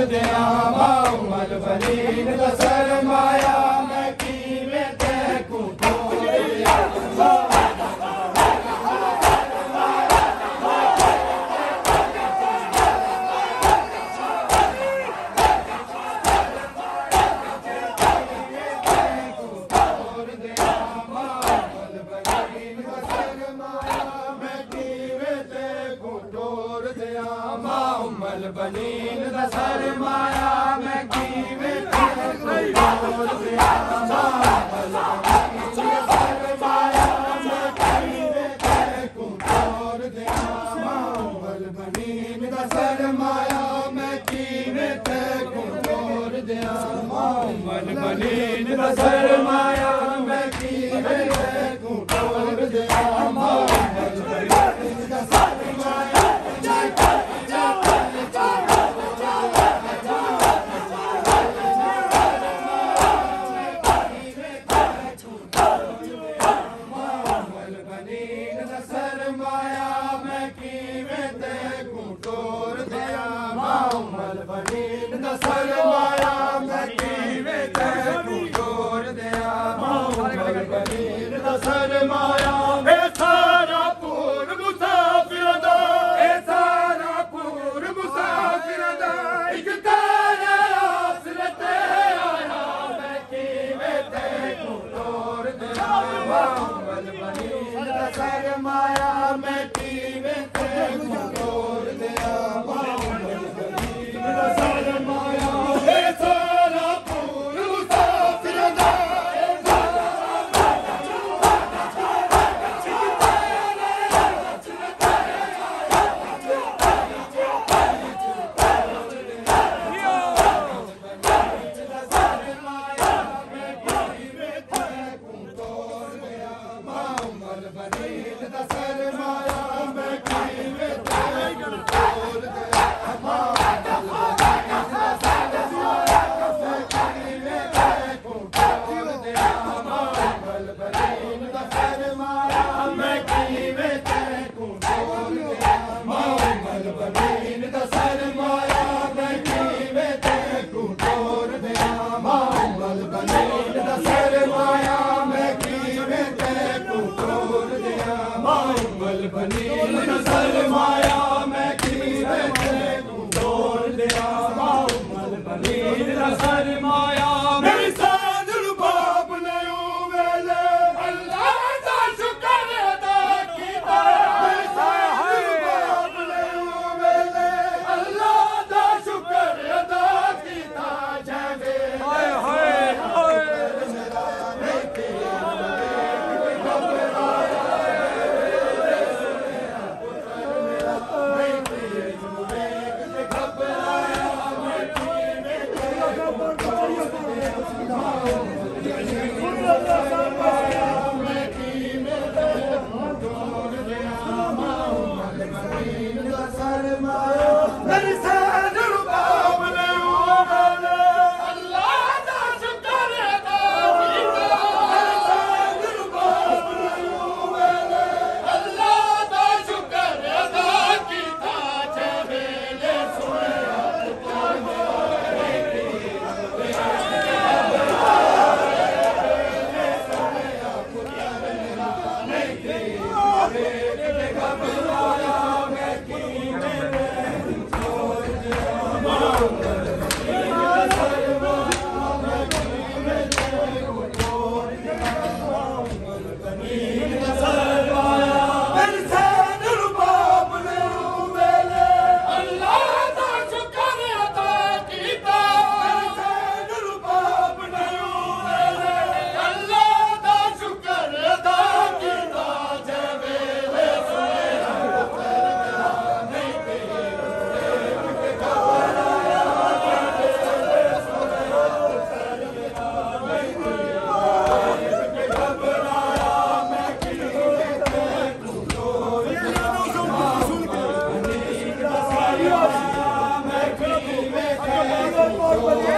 दिया माउमल बनीन दा सरमाया मैं कीवे तैकू तोड़ दिया माउमल बनीन दा सरमाया मैं कीवे तैकू तोड़ दिया माउमल बनीन दा सरमाया मैं कीवे तैकू तोड़ दिया माउमल बनीन दा सरमाया मैं कीवे तैकू तोड़ दिया माउमल बनीन दा सरमाया मैं कीवे तैकू तोड़ दिया माउमल बनीन दा सरमाया माउमल बनीन दा सरमाया मैं कीवे तैकू तोड़ दिया माउमल बनीन दा सरमाया ए सारा पूर मुसाफिर दा ए सारा पूर मुसाफिर दा इक तारा आसरत आया मैं कीवे तैकू तोड़ दिया माउमल बनीन दा सरमाया मैं कीवे तैकू तोड़ दिया Thank you.